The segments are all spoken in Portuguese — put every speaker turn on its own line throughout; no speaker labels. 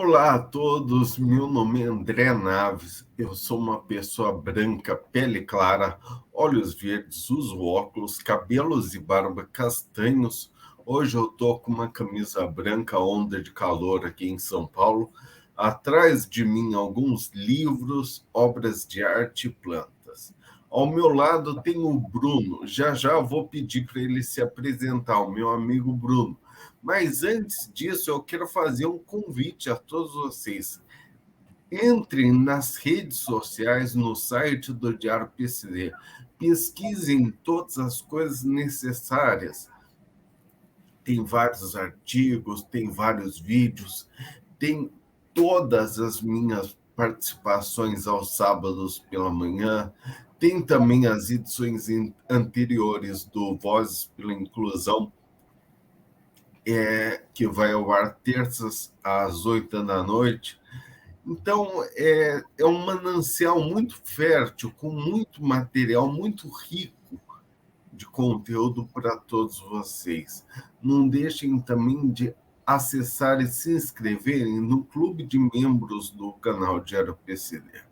Olá a todos, meu nome é André Naves, eu sou uma pessoa branca, pele clara, olhos verdes, uso óculos, cabelos e barba castanhos. Hoje eu tô com uma camisa branca, onda de calor aqui em São Paulo. Atrás de mim alguns livros, obras de arte e plantas. Ao meu lado tem o Bruno, já já vou pedir para ele se apresentar, o meu amigo Bruno. Mas antes disso, eu quero fazer um convite a todos vocês. Entrem nas redes sociais, no site do Diário PCD. Pesquisem todas as coisas necessárias. Tem vários artigos, tem vários vídeos, tem todas as minhas participações aos sábados pela manhã. Tem também as edições anteriores do Vozes pela Inclusão, que vai ao ar terças às 8 da noite. Então, é um manancial muito fértil, com muito material, muito rico de conteúdo para todos vocês. Não deixem também de acessar e se inscreverem no clube de membros do canal Diário PCD.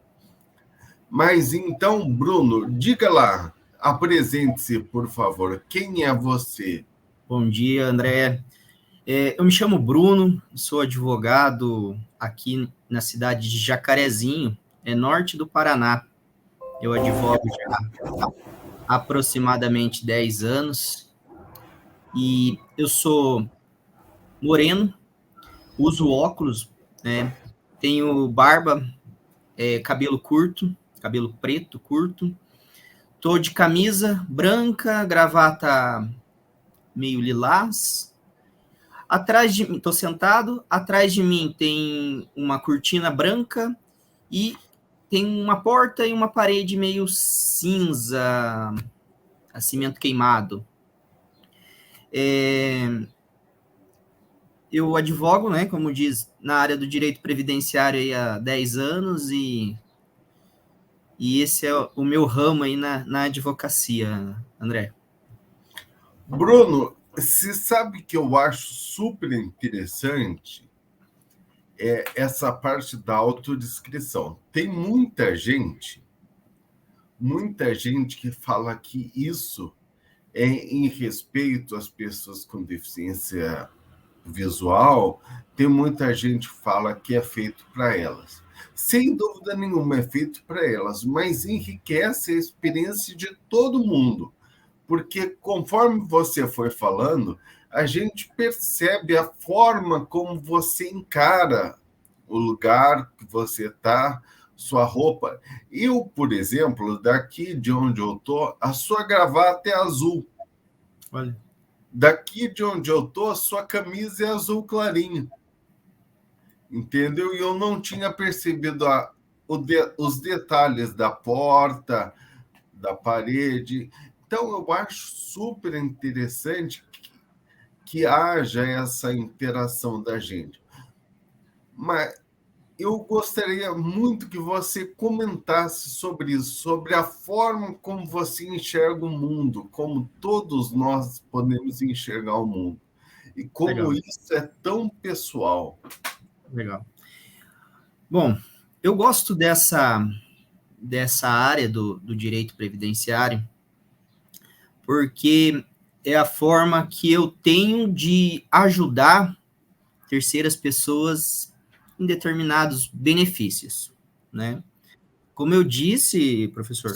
Mas então, Bruno, diga lá, apresente-se, por favor. Quem é você?
Bom dia, André. Eu me chamo Bruno, sou advogado aqui na cidade de Jacarezinho, norte do Paraná. Eu advogo já há aproximadamente 10 anos e eu sou moreno, uso óculos, né? Tenho barba, cabelo curto, cabelo preto curto. Tô de camisa branca, gravata meio lilás. Atrás de mim, estou sentado, atrás de mim tem uma cortina branca e tem uma porta e uma parede meio cinza, a cimento queimado. Eu advogo, né, como diz, na área do direito previdenciário há 10 anos e esse é o meu ramo aí na advocacia, André.
Bruno, você sabe que eu acho super interessante essa parte da autodescrição. Tem muita gente que fala que isso é em respeito às pessoas com deficiência visual. Tem muita gente que fala que é feito para elas. Sem dúvida nenhuma, é feito para elas, mas enriquece a experiência de todo mundo. Porque conforme você foi falando, a gente percebe a forma como você encara o lugar que você está, sua roupa. Eu, por exemplo, daqui de onde eu estou, a sua gravata é azul.
Olha.
Daqui de onde eu estou, a sua camisa é azul clarinho. Entendeu? E eu não tinha percebido os detalhes da porta, da parede. Então, eu acho super interessante que haja essa interação da gente. Mas eu gostaria muito que você comentasse sobre isso, sobre a forma como você enxerga o mundo, como todos nós podemos enxergar o mundo, e como
Legal.
isso é tão pessoal.
Legal. Bom, eu gosto dessa área do direito previdenciário, porque é a forma que eu tenho de ajudar terceiras pessoas em determinados benefícios, né? Como eu disse, professor...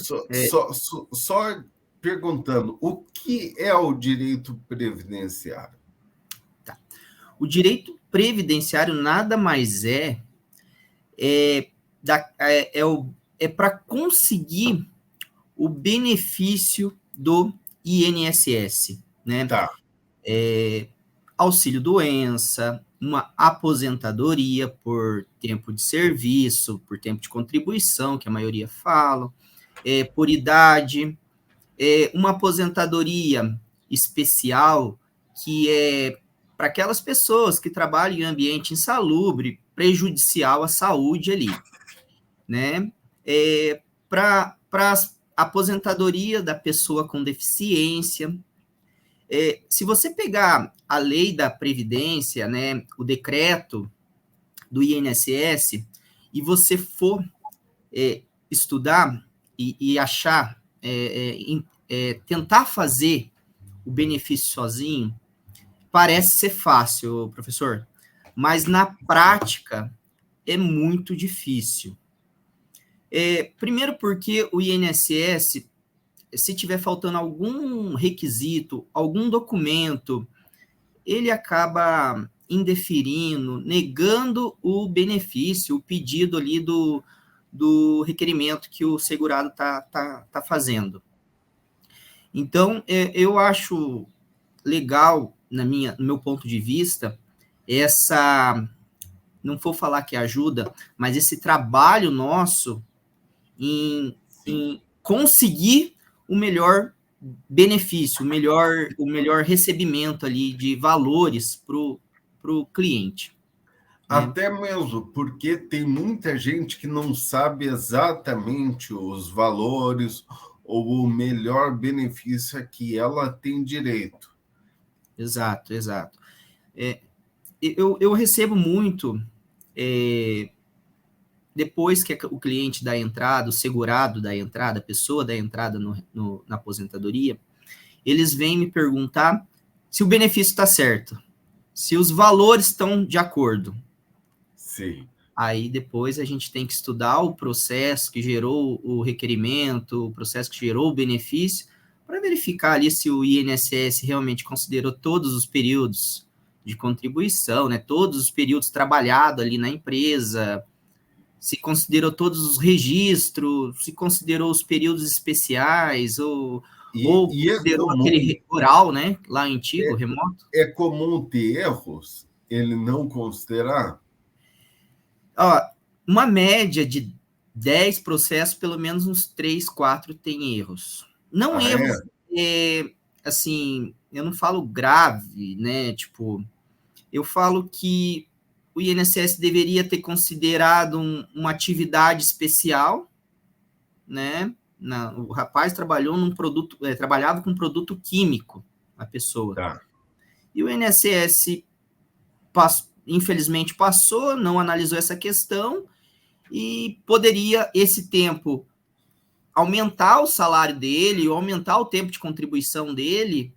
Só perguntando, o que é o direito previdenciário?
Tá. O direito previdenciário nada mais para conseguir o benefício do INSS, né?
Tá.
Auxílio-doença, uma aposentadoria por tempo de serviço, por tempo de contribuição, que a maioria fala, por idade, uma aposentadoria especial, que é para aquelas pessoas que trabalham em ambiente insalubre, prejudicial à saúde ali, né? Para a aposentadoria da pessoa com deficiência. Se você pegar a lei da Previdência, né, o decreto do INSS e você for estudar e achar, tentar fazer o benefício sozinho, parece ser fácil, professor, mas na prática é muito difícil. Primeiro porque o INSS, se tiver faltando algum requisito, algum documento, ele acaba indeferindo, negando o benefício, o pedido ali do requerimento que o segurado tá fazendo. Então, eu acho legal, no meu ponto de vista, não vou falar que ajuda, mas esse trabalho nosso em conseguir o melhor benefício, o melhor recebimento ali de valores para o cliente.
Até mesmo porque tem muita gente que não sabe exatamente os valores ou o melhor benefício a que ela tem direito.
Exato. Eu recebo muito, depois que o cliente dá entrada, o segurado da entrada, a pessoa da entrada na aposentadoria, eles vêm me perguntar se o benefício está certo, se os valores estão de acordo.
Sim.
Aí depois a gente tem que estudar o processo que gerou o requerimento, o processo que gerou o benefício, para verificar ali se o INSS realmente considerou todos os períodos de contribuição, né, todos os períodos trabalhados ali na empresa, se considerou todos os registros, se considerou os períodos especiais, ou considerou aquele rural, né, lá antigo, remoto.
É comum ter erros, ele não considerar?
Uma média de 10 processos, pelo menos uns 3, 4 tem erros. Não erros, assim, eu não falo grave, né, tipo, eu falo que o INSS deveria ter considerado uma atividade especial, né? O rapaz trabalhava com produto químico, a pessoa.
Tá.
E o INSS, infelizmente, passou, não analisou essa questão e poderia, esse tempo, aumentar o salário dele, ou aumentar o tempo de contribuição dele,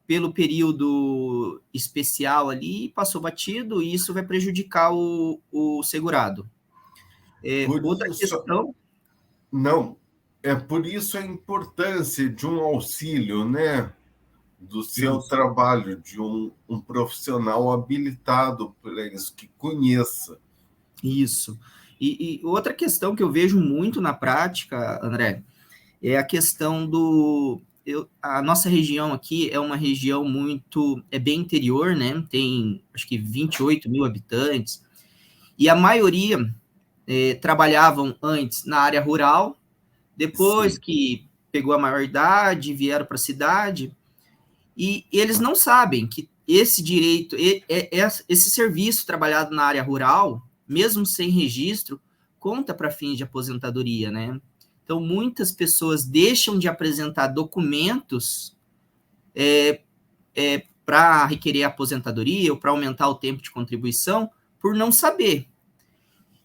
pelo período especial ali, passou batido, e isso vai prejudicar o segurado. Outra questão...
Não, é por isso a importância de um auxílio, né? Do seu trabalho, de um profissional habilitado para isso, que conheça.
Isso. E outra questão que eu vejo muito na prática, André, é a questão a nossa região aqui é uma região bem interior, né? Tem, acho que 28 mil habitantes, e a maioria trabalhavam antes na área rural, depois que pegou a maioridade, vieram para a cidade, e eles não sabem que esse direito, esse serviço trabalhado na área rural, mesmo sem registro, conta para fins de aposentadoria, né? Então, muitas pessoas deixam de apresentar documentos para requerer aposentadoria ou para aumentar o tempo de contribuição por não saber.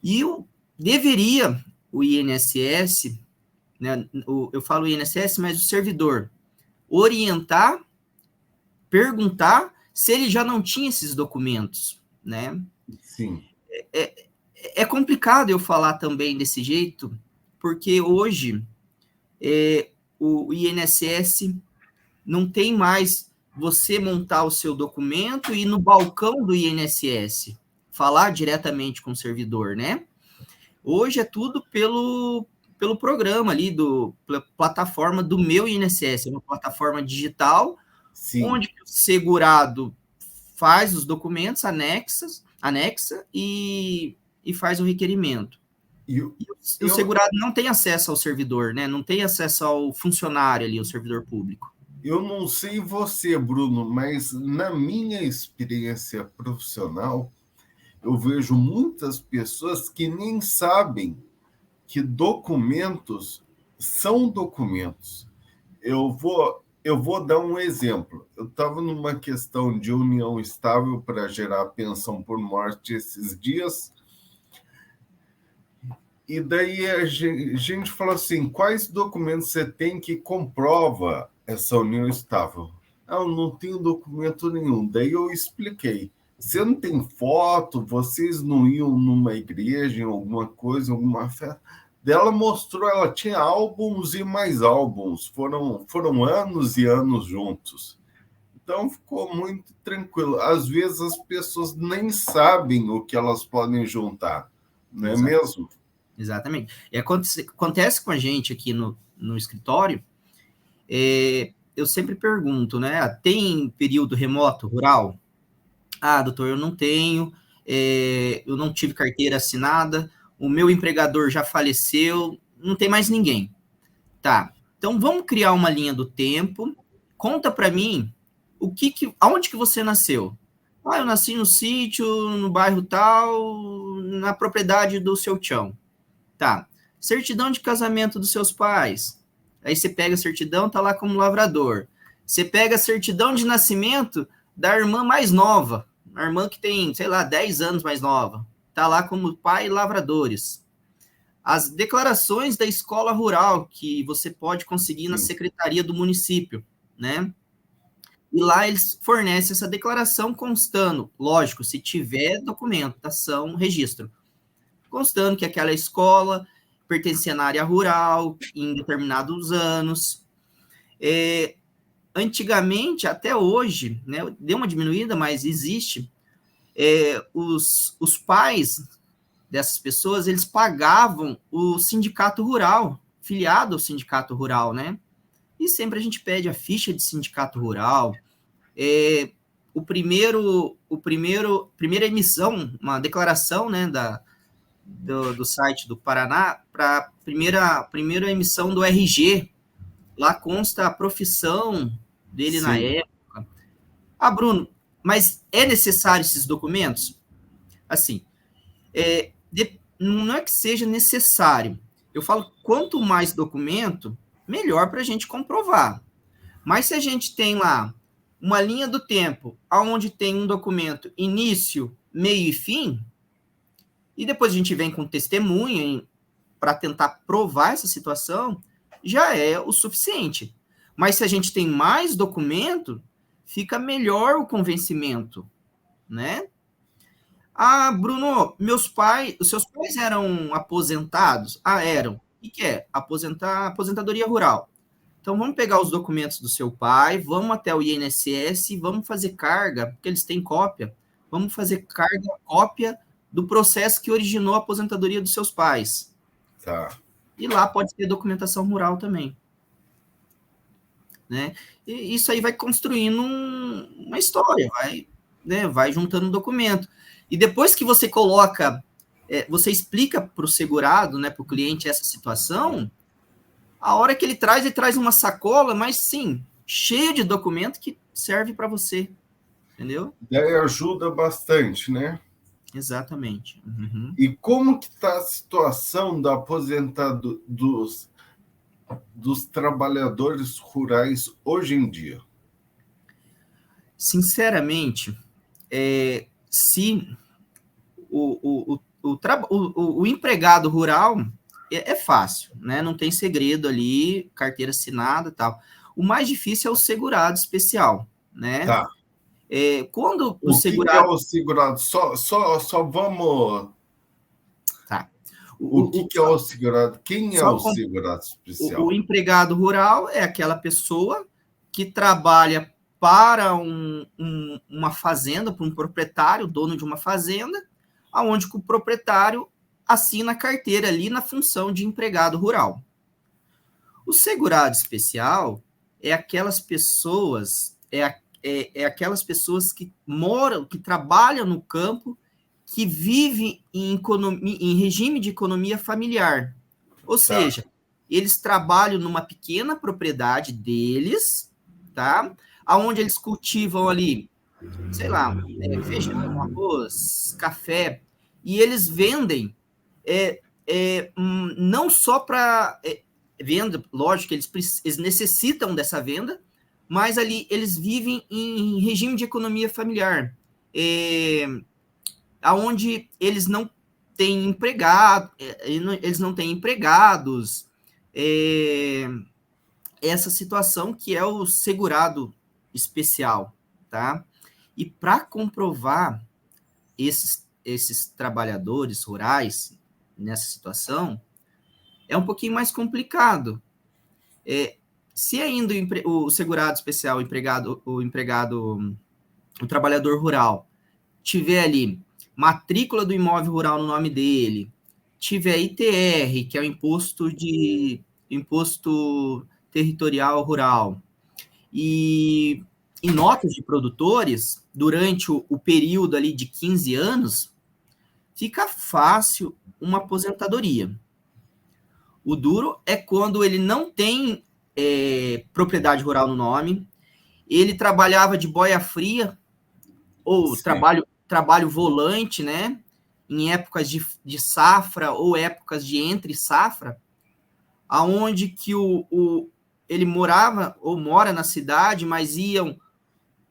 E o INSS, né, eu falo INSS, mas o servidor, orientar, perguntar se ele já não tinha esses documentos, né?
Sim.
É complicado eu falar também desse jeito, porque hoje o INSS não tem mais você montar o seu documento e ir no balcão do INSS falar diretamente com o servidor, né? Hoje é tudo pelo programa ali, pela plataforma do meu INSS, é uma plataforma digital, onde o segurado faz os documentos, anexa e faz o requerimento. E o segurado não tem acesso ao servidor, né? Não tem acesso ao funcionário ali, ao servidor público.
Eu não sei você, Bruno, mas na minha experiência profissional, eu vejo muitas pessoas que nem sabem que documentos são documentos. Eu vou dar um exemplo. eu estava numa questão de união estável para gerar pensão por morte esses dias, e daí a gente falou assim, quais documentos você tem que comprova essa união estável? Eu não tenho documento nenhum. Daí eu expliquei. Você não tem foto? Vocês não iam numa igreja, em alguma coisa, alguma festa? Daí ela mostrou, ela tinha álbuns e mais álbuns. Foram anos e anos juntos. Então ficou muito tranquilo. Às vezes as pessoas nem sabem o que elas podem juntar, não é mesmo?
Exatamente. E acontece com a gente aqui no escritório, eu sempre pergunto, né? Tem período remoto rural? Ah, doutor, eu não tenho, eu não tive carteira assinada, o meu empregador já faleceu, não tem mais ninguém. Tá, então vamos criar uma linha do tempo, conta para mim aonde que você nasceu? Ah, eu nasci no sítio, no bairro tal, na propriedade do seu tchão. Tá, certidão de casamento dos seus pais. Aí você pega a certidão, tá lá como lavrador. Você pega a certidão de nascimento da irmã mais nova, a irmã que tem, sei lá, 10 anos mais nova. Tá lá como pai lavradores. As declarações da escola rural que você pode conseguir na
Sim.
secretaria do município, né? E lá eles fornecem essa declaração constando, lógico, se tiver documentação, registro, constando que aquela escola pertencia na área rural em determinados anos. Antigamente, até hoje, né, deu uma diminuída, mas existe, os pais dessas pessoas, eles pagavam o sindicato rural, filiado ao sindicato rural, né? E sempre a gente pede a ficha de sindicato rural, primeira emissão, uma declaração, né, do site do Paraná, para a primeira emissão do RG, lá consta a profissão dele na
Sim.
época. Ah, Bruno, mas é necessário esses documentos? Assim, não é que seja necessário. Eu falo, quanto mais documento, melhor para a gente comprovar. Mas se a gente tem lá uma linha do tempo, onde tem um documento início, meio e fim, e depois a gente vem com testemunha para tentar provar essa situação, já é o suficiente. Mas se a gente tem mais documento, fica melhor o convencimento, né? Ah, Bruno, os seus pais eram aposentados? Ah, eram. O que é? Aposentadoria rural. Então, vamos pegar os documentos do seu pai, vamos até o INSS, vamos fazer carga, porque eles têm cópia, vamos fazer cópia do processo que originou a aposentadoria dos seus pais.
Tá.
E lá pode ter documentação rural também. Né? E isso aí vai construindo uma história, vai juntando um documento. E depois que você coloca, você explica para o segurado, né, para o cliente essa situação, a hora que ele traz uma sacola, mas sim, cheia de documento que serve para você, entendeu?
Daí ajuda bastante, né?
Exatamente. Uhum.
E como que está a situação da aposentadoria dos trabalhadores rurais hoje em dia?
Sinceramente, se o empregado rural é fácil, né? Não tem segredo ali, carteira assinada e tal. O mais difícil é o segurado especial, né?
Tá.
Quando o
O que é
segurado...
o segurado? Só vamos...
Tá.
O que é o segurado? Quem é o segurado
O
especial?
empregado rural é aquela pessoa que trabalha para uma fazenda, para um proprietário, dono de uma fazenda, onde o proprietário assina a carteira ali na função de empregado rural. O segurado especial é aquelas pessoas, aquelas pessoas que moram, que trabalham no campo, que vivem em regime de economia familiar. Ou seja, eles trabalham numa pequena propriedade deles, tá? Aonde eles cultivam ali, sei lá, feijão, arroz, café, e eles vendem não só para venda, lógico que eles necessitam dessa venda, mas ali eles vivem em regime de economia familiar, aonde eles não têm empregado, eles não têm empregados, essa situação que é o segurado especial, tá? E para comprovar esses trabalhadores rurais nessa situação, é um pouquinho mais complicado. Se ainda o segurado especial, o trabalhador rural, tiver ali matrícula do imóvel rural no nome dele, tiver ITR, que é o imposto territorial rural, e notas de produtores durante o período ali de 15 anos, fica fácil uma aposentadoria. O duro é quando ele não tem propriedade rural no nome, ele trabalhava de boia fria, ou trabalho volante, né? Em épocas de safra ou épocas de entre safra, aonde que ele morava ou mora na cidade, mas iam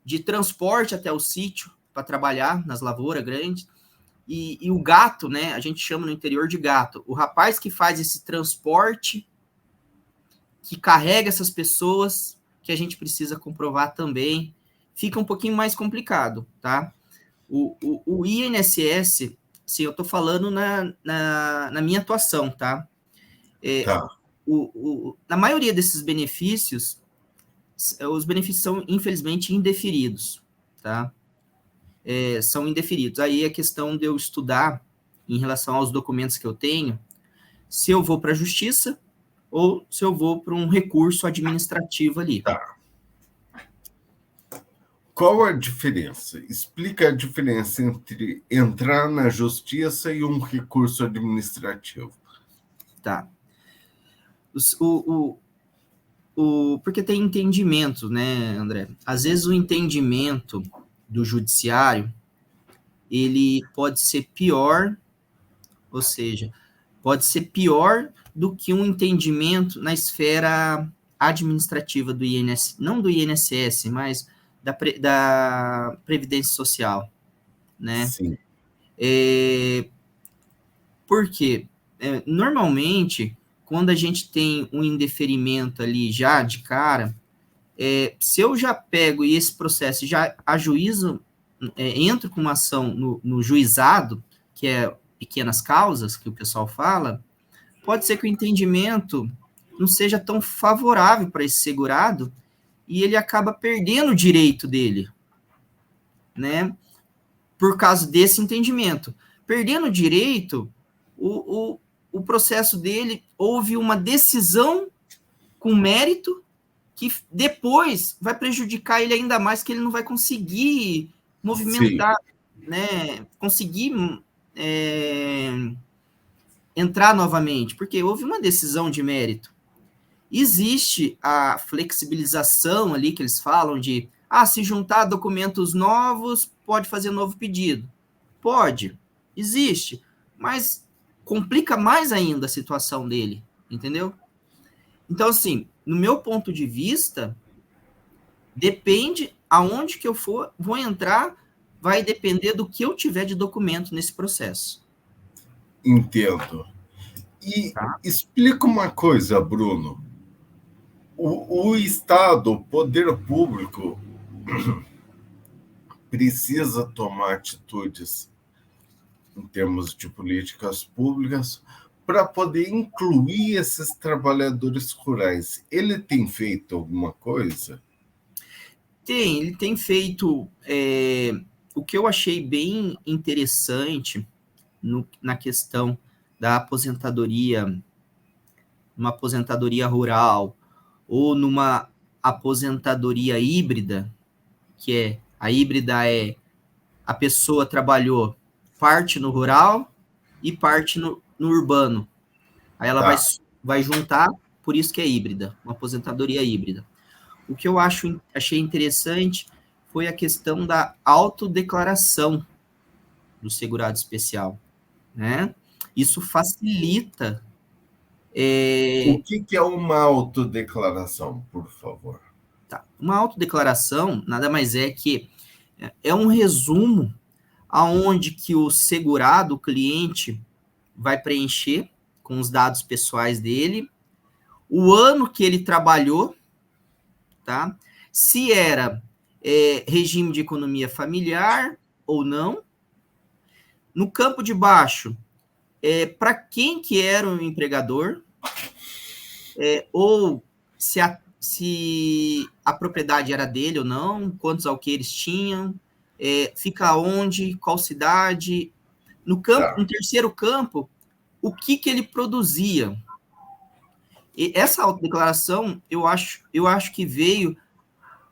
de transporte até o sítio para trabalhar nas lavouras grandes. E o gato, né? A gente chama no interior de gato. O rapaz que faz esse transporte, que carrega essas pessoas, que a gente precisa comprovar também, fica um pouquinho mais complicado, tá? O INSS, sim, eu estou falando na minha atuação, tá?
Tá.
Na maioria desses benefícios, os benefícios são, infelizmente, indeferidos, tá? São indeferidos. Aí a questão de eu estudar em relação aos documentos que eu tenho, se eu vou para a justiça ou se eu vou para um recurso administrativo ali.
Tá. Qual a diferença? Explica a diferença entre entrar na justiça e um recurso administrativo.
Tá. Porque tem entendimento, né, André? Às vezes o entendimento do judiciário, ele pode ser pior, ou seja, pode ser pior do que um entendimento na esfera administrativa do INSS, não do INSS, mas da Previdência Social, né?
Sim.
Por quê? Normalmente, quando a gente tem um indeferimento ali já de cara, se eu já pego e esse processo já ajuizo, entro com uma ação no juizado, que é pequenas causas, que o pessoal fala, pode ser que o entendimento não seja tão favorável para esse segurado e ele acaba perdendo o direito dele, né? Por causa desse entendimento. Perdendo o direito, o processo dele, houve uma decisão com mérito que depois vai prejudicar ele ainda mais, que ele não vai conseguir movimentar, né? Conseguir entrar novamente, porque houve uma decisão de mérito. Existe a flexibilização ali que eles falam de, se juntar documentos novos, pode fazer novo pedido. Pode, existe, mas complica mais ainda a situação dele, entendeu? Então, assim, no meu ponto de vista, depende aonde que eu vou entrar, vai depender do que eu tiver de documento nesse processo.
Entendo. E explica uma coisa, Bruno. O Estado, o poder público, precisa tomar atitudes em termos de políticas públicas para poder incluir esses trabalhadores rurais. Ele tem feito alguma coisa?
Ele tem feito. O que eu achei bem interessante na questão da aposentadoria, uma aposentadoria rural ou numa aposentadoria híbrida, que a híbrida a pessoa trabalhou parte no rural e parte no urbano. Aí ela vai juntar, por isso que é híbrida, uma aposentadoria híbrida. O que eu achei interessante foi a questão da autodeclaração do segurado especial, né? Isso facilita.
O que é uma autodeclaração, por favor?
Tá. Uma autodeclaração nada mais é que é um resumo aonde que o segurado, o cliente, vai preencher com os dados pessoais dele, o ano que ele trabalhou, tá? Se era regime de economia familiar ou não. No campo de baixo, para quem que era o empregador, ou se a propriedade era dele ou não, quantos alqueires tinham, fica onde, qual cidade.
Tá.
No terceiro campo, o que ele produzia. E essa autodeclaração, eu acho que veio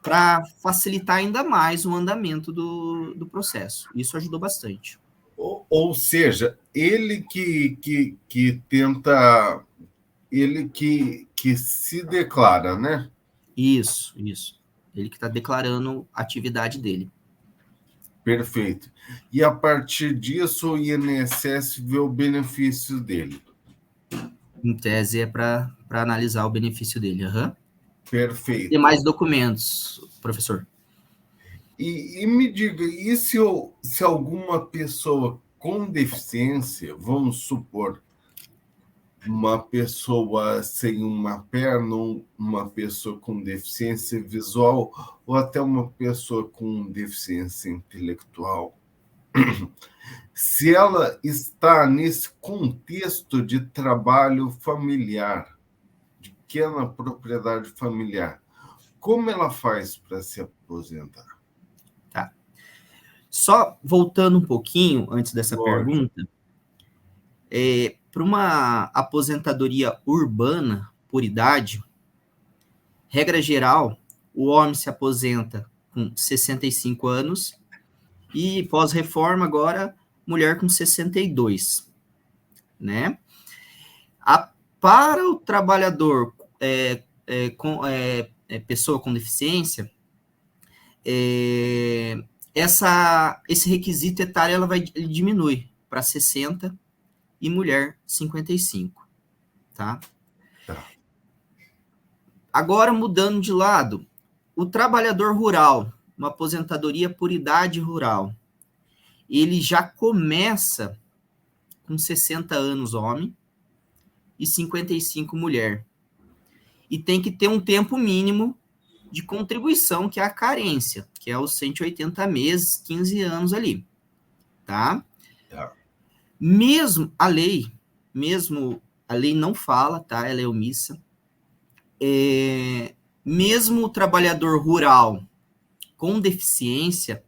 para facilitar ainda mais o andamento do processo. Isso ajudou bastante.
Ou seja, ele que tenta, ele que se declara, né?
Isso, isso. Ele que está declarando a atividade dele.
Perfeito. E a partir disso, o INSS vê o benefício dele.
Em tese é para analisar o benefício dele. Uhum. E
Perfeito.
mais documentos, professor?
E me diga, e se alguma pessoa com deficiência, vamos supor, uma pessoa sem uma perna, uma pessoa com deficiência visual, ou até uma pessoa com deficiência intelectual, se ela está nesse contexto de trabalho familiar, de pequena propriedade familiar, como ela faz para se aposentar?
Tá. Só voltando um pouquinho antes dessa
Lógico.
pergunta, para uma aposentadoria urbana por idade, regra geral, o homem se aposenta com 65 anos e pós-reforma agora, mulher com 62, né? Para o trabalhador pessoa com deficiência, esse requisito etário ele diminui para 60 e mulher 55, tá?
Tá.
Agora, mudando de lado, o trabalhador rural, uma aposentadoria por idade rural, ele já começa com 60 anos homem e 55 mulher. E tem que ter um tempo mínimo de contribuição, que é a carência, que é os 180 meses, 15 anos ali, tá?
Tá.
Mesmo a lei não fala, tá? Ela é omissa. Mesmo o trabalhador rural com deficiência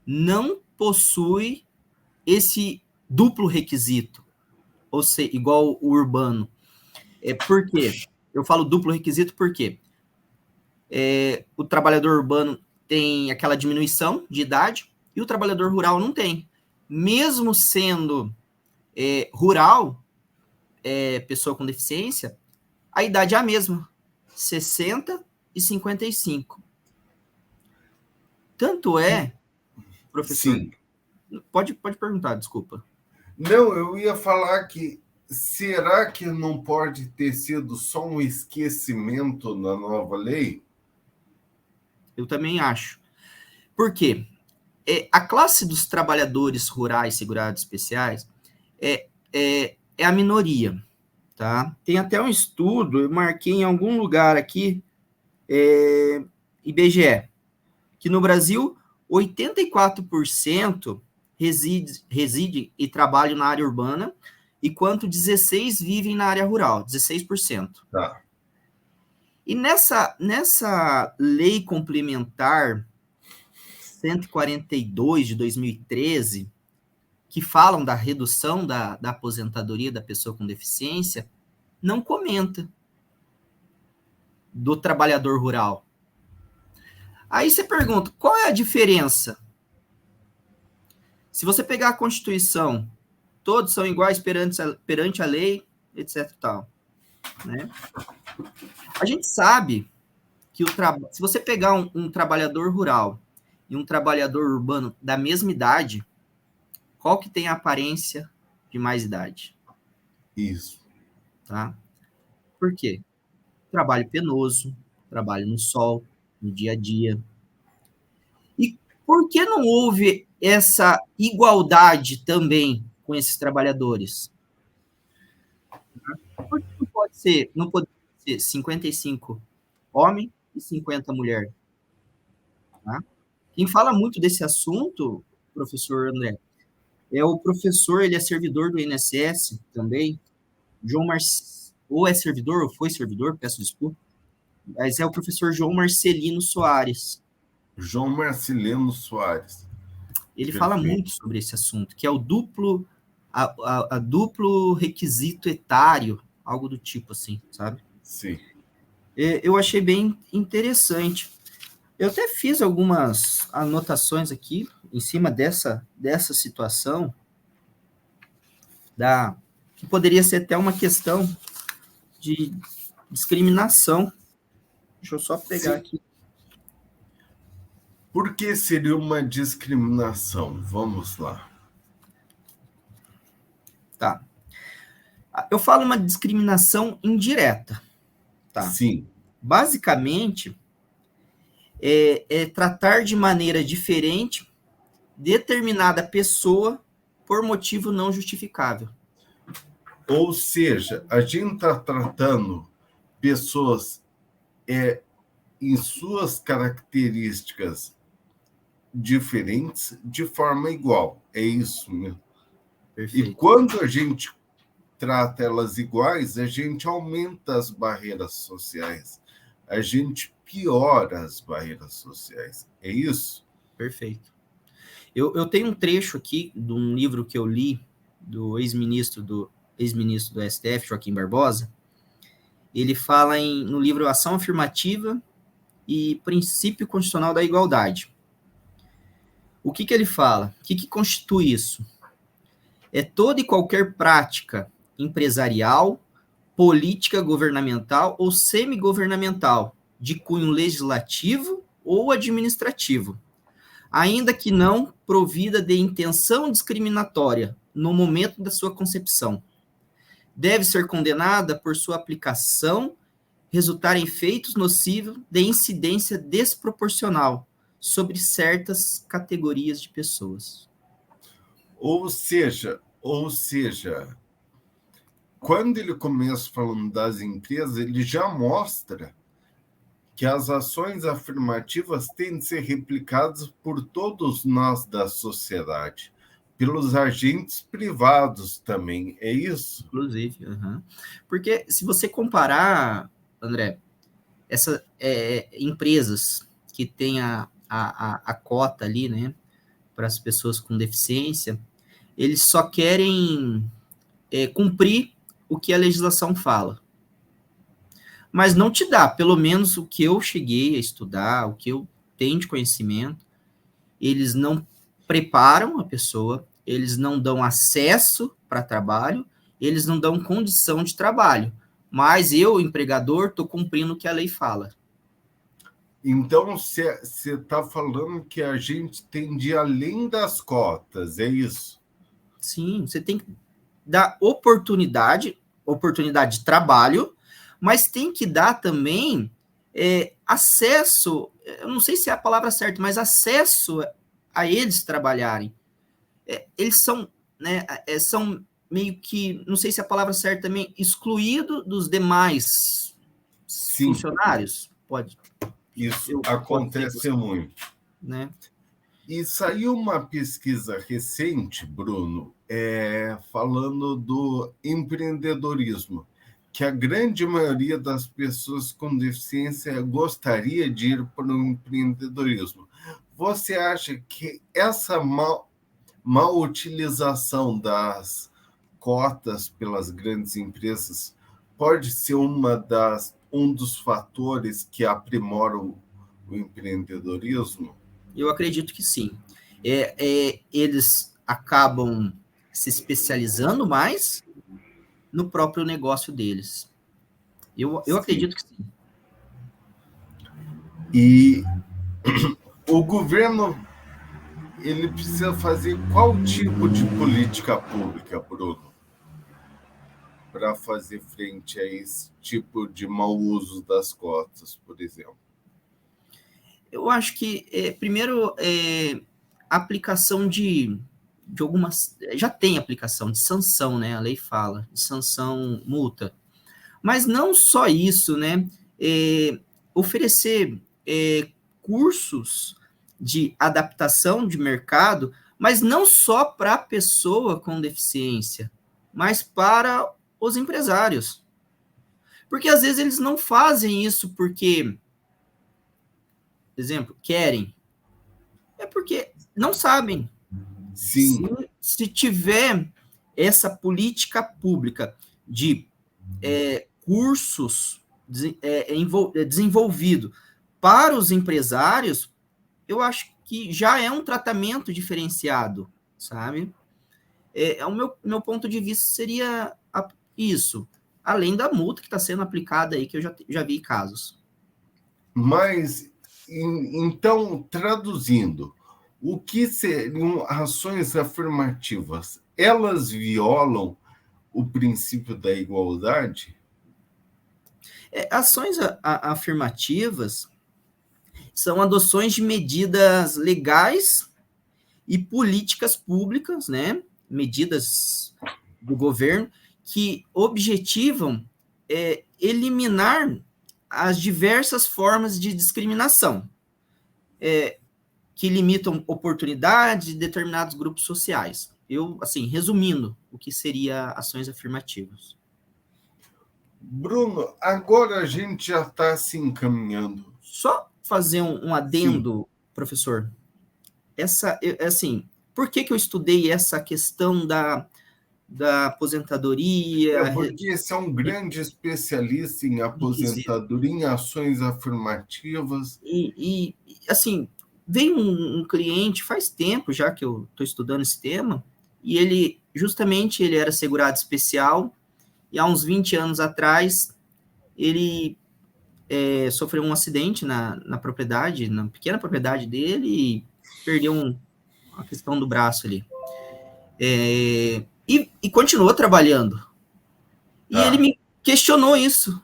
não possui esse duplo requisito, ou seja, igual o urbano. Por quê? Eu falo duplo requisito porque o trabalhador urbano tem aquela diminuição de idade e o trabalhador rural não tem. Mesmo sendo rural, pessoa com deficiência, a idade é a mesma, 60 e 55. Tanto é, professor...
Sim.
Pode perguntar, desculpa.
Não, eu ia falar que será que não pode ter sido só um esquecimento na nova lei?
Eu também acho. Por quê? A classe dos trabalhadores rurais segurados especiais é a minoria, tá? Tem até um estudo, eu marquei em algum lugar aqui, IBGE, que no Brasil 84% reside e trabalha na área urbana, enquanto 16% vivem na área rural, 16%.
Tá.
E nessa lei complementar 142 de 2013, que falam da redução da aposentadoria da pessoa com deficiência, não comenta do trabalhador rural. Aí você pergunta, qual é a diferença? Se você pegar a Constituição, todos são iguais perante a lei, etc. Tal, né? A gente sabe que se você pegar um trabalhador rural e um trabalhador urbano da mesma idade, qual que tem a aparência de mais idade?
Isso.
Tá? Por quê? Trabalho penoso, trabalho no sol, no dia a dia. E por que não houve essa igualdade também com esses trabalhadores? Por que não pode ser 55 homem e 50 mulher? Tá? Quem fala muito desse assunto, professor André, é o professor, ele é servidor do INSS também, ou é servidor, ou foi servidor, peço desculpa, mas é o professor João Marcelino Soares.
João Marcelino Soares.
Ele fala muito sobre esse assunto, que é o duplo, a duplo requisito etário, algo do tipo assim, sabe?
Sim.
Eu achei bem interessante. Eu até fiz algumas anotações aqui em cima dessa situação, que poderia ser até uma questão de discriminação. Deixa eu só pegar aqui.
Por que seria uma discriminação? Vamos lá.
Tá. Eu falo uma discriminação indireta. Tá?
Sim.
Basicamente, é tratar de maneira diferente determinada pessoa por motivo não justificável.
Ou seja, a gente está tratando pessoas em suas características diferentes de forma igual. É isso mesmo.
Perfeito.
E quando a gente trata elas iguais, a gente aumenta as barreiras sociais. A gente piora as barreiras sociais. É isso?
Perfeito. Eu tenho um trecho aqui de um livro que eu li do ex-ministro do STF, Joaquim Barbosa. Ele fala no livro Ação Afirmativa e Princípio Constitucional da Igualdade. O que ele fala? O que constitui isso? É toda e qualquer prática empresarial, política governamental ou semigovernamental, de cunho legislativo ou administrativo, ainda que não provida de intenção discriminatória no momento da sua concepção. Deve ser condenada por sua aplicação resultar em efeitos nocivos de incidência desproporcional sobre certas categorias de pessoas.
Ou seja, quando ele começa falando das empresas, ele já mostra que as ações afirmativas têm de ser replicadas por todos nós da sociedade, pelos agentes privados também, é isso?
Inclusive, porque se você comparar, André, essas empresas que têm a cota ali, né, para as pessoas com deficiência, eles só querem cumprir o que a legislação fala. Mas não te dá, pelo menos o que eu cheguei a estudar, o que eu tenho de conhecimento, eles não preparam a pessoa, eles não dão acesso para trabalho, eles não dão condição de trabalho. Mas eu, empregador, estou cumprindo o que a lei fala.
Então, você está falando que a gente tem de ir além das cotas, é isso?
Sim, você tem que dar oportunidade de trabalho, mas tem que dar também acesso, eu não sei se é a palavra certa, mas acesso a eles trabalharem. Eles são, né, são meio que, não sei se é a palavra certa também, excluído dos demais funcionários. Pode.
Isso acontece muito.
Né?
E saiu uma pesquisa recente, Bruno, falando do empreendedorismo, que a grande maioria das pessoas com deficiência gostaria de ir para o empreendedorismo. Você acha que essa mal utilização das cotas pelas grandes empresas pode ser um dos fatores que aprimoram o empreendedorismo?
Eu acredito que sim. Eles acabam se especializando mais no próprio negócio deles. Eu acredito que sim.
E o governo, ele precisa fazer qual tipo de política pública, Bruno, para fazer frente a esse tipo de mau uso das cotas, por exemplo?
Eu acho que, primeiro, a aplicação de algumas... Já tem aplicação de sanção, né? A lei fala, de sanção, multa. Mas não só isso, né? Oferecer cursos de adaptação de mercado, mas não só para a pessoa com deficiência, mas para os empresários. Porque às vezes eles não fazem isso porque, por exemplo, querem. É porque não sabem.
Sim.
Se tiver essa política pública de cursos desenvolvido para os empresários, eu acho que já é um tratamento diferenciado, sabe? O meu ponto de vista seria isso, além da multa que está sendo aplicada aí, que eu já vi casos.
Mas, então, traduzindo, o que seriam ações afirmativas? Elas violam o princípio da igualdade?
Ações afirmativas são adoções de medidas legais e políticas públicas, né? Medidas do governo que objetivam eliminar as diversas formas de discriminação que limitam oportunidades de determinados grupos sociais. Eu, assim, resumindo, o que seria ações afirmativas.
Bruno, agora a gente já está se encaminhando.
Só fazer um adendo, sim, professor. Assim, por que eu estudei essa questão da aposentadoria?
Porque você é um grande especialista em aposentadoria, em ações afirmativas.
E assim, veio um cliente, faz tempo já que eu estou estudando esse tema, e ele era segurado especial, e há uns 20 anos atrás, ele sofreu um acidente na propriedade, na pequena propriedade dele, e perdeu a questão do braço ali. E continuou trabalhando. E ele me questionou isso.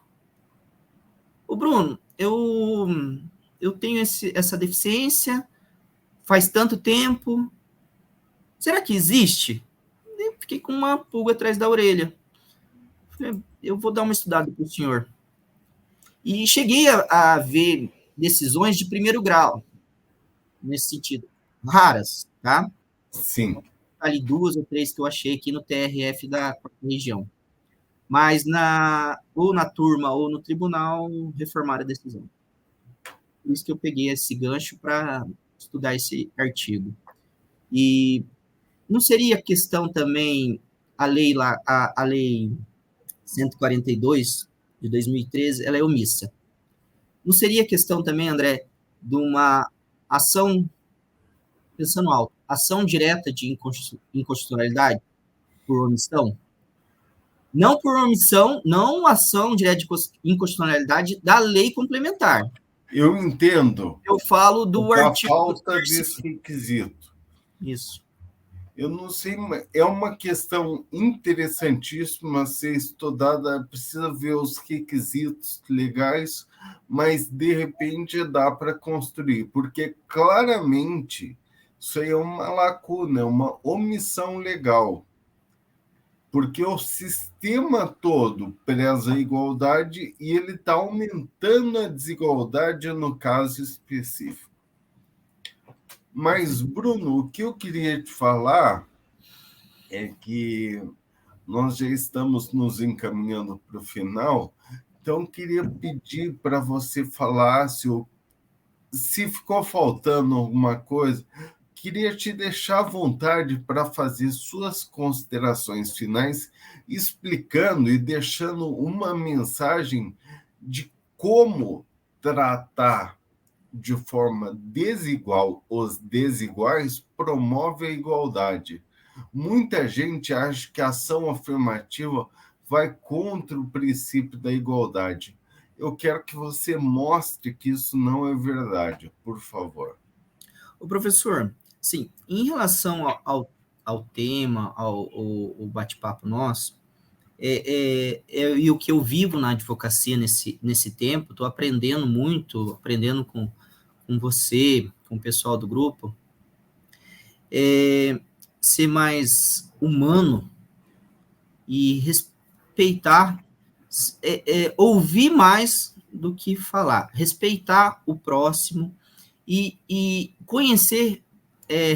O Bruno, eu tenho essa deficiência faz tanto tempo. Será que existe? Eu fiquei com uma pulga atrás da orelha. Eu vou dar uma estudada para o senhor. E cheguei a ver decisões de primeiro grau, nesse sentido. Raras, tá?
Sim.
Ali 2 ou 3 que eu achei aqui no TRF da região. Mas ou na turma ou no tribunal reformaram a decisão. Por isso que eu peguei esse gancho para estudar esse artigo. E não seria questão também a lei 142 de 2013, ela é omissa. Não seria questão também, André, de uma ação, pensando alto, ação direta de inconstitucionalidade por omissão? Não por omissão, não ação direta de inconstitucionalidade da lei complementar.
Eu entendo.
Eu falo do artigo...
A falta desse requisito.
Isso.
Eu não sei, é uma questão interessantíssima a ser estudada, precisa ver os requisitos legais, mas de repente dá para construir, porque claramente isso aí é uma lacuna, é uma omissão legal. Porque o sistema todo preza a igualdade e ele está aumentando a desigualdade no caso específico. Mas, Bruno, o que eu queria te falar é que nós já estamos nos encaminhando para o final, então queria pedir para você falar se ficou faltando alguma coisa. Queria te deixar à vontade para fazer suas considerações finais, explicando e deixando uma mensagem de como tratar de forma desigual os desiguais promove a igualdade. Muita gente acha que a ação afirmativa vai contra o princípio da igualdade. Eu quero que você mostre que isso não é verdade, por favor.
O professor, sim, em relação ao tema, ao bate-papo nosso, e o que eu vivo na advocacia nesse tempo, estou aprendendo muito, aprendendo com com você, com o pessoal do grupo, ser mais humano e respeitar, ouvir mais do que falar, respeitar o próximo e conhecer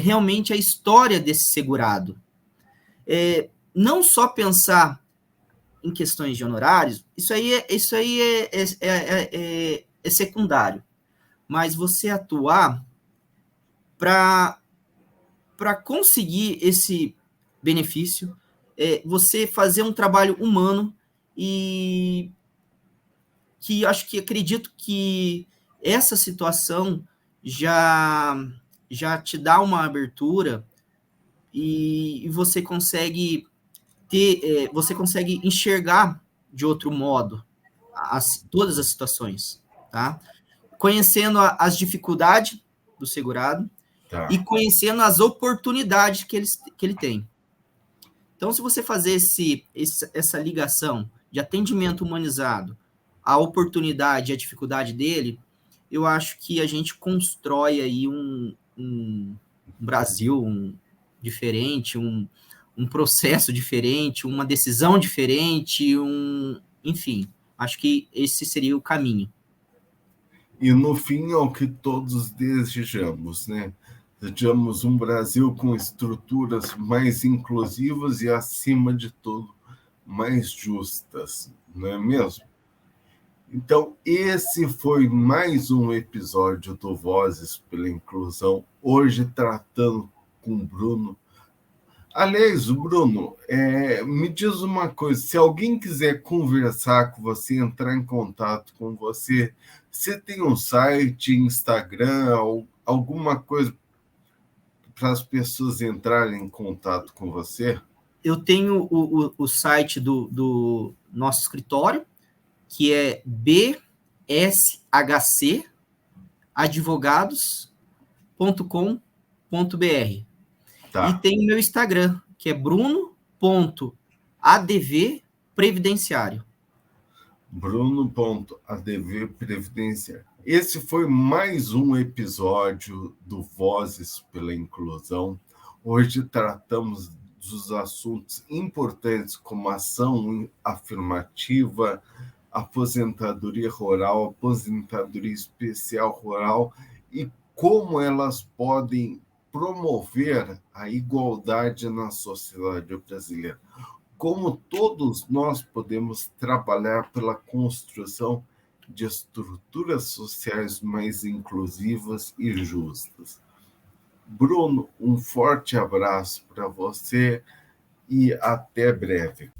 realmente a história desse segurado. Não só pensar em questões de honorários, isso aí é secundário, mas você atuar para conseguir esse benefício, você fazer um trabalho humano e que acredito que essa situação já te dá uma abertura e você consegue você consegue enxergar de outro modo todas as situações, tá? Conhecendo as dificuldades do segurado e conhecendo as oportunidades que ele tem. Então, se você fazer essa ligação de atendimento humanizado, a oportunidade e a dificuldade dele, eu acho que a gente constrói aí um Brasil diferente, um processo diferente, uma decisão diferente, enfim, acho que esse seria o caminho.
E no fim é o que todos desejamos, né? Desejamos um Brasil com estruturas mais inclusivas e, acima de tudo, mais justas, não é mesmo? Então, esse foi mais um episódio do Vozes pela Inclusão, hoje tratando com o Bruno. Aliás, Bruno, me diz uma coisa, se alguém quiser conversar com você, entrar em contato com você, você tem um site, Instagram, ou alguma coisa para as pessoas entrarem em contato com você?
Eu tenho o site do nosso escritório, que é bshgadvogados.com.br.
Tá.
E tem o meu Instagram, que é bruno.advprevidenciário.
Bruno.advprevidenciário. Esse foi mais um episódio do Vozes pela Inclusão. Hoje tratamos dos assuntos importantes como ação afirmativa, aposentadoria rural, aposentadoria especial rural e como elas podem promover a igualdade na sociedade brasileira. Como todos nós podemos trabalhar pela construção de estruturas sociais mais inclusivas e justas. Bruno, um forte abraço para você e até breve.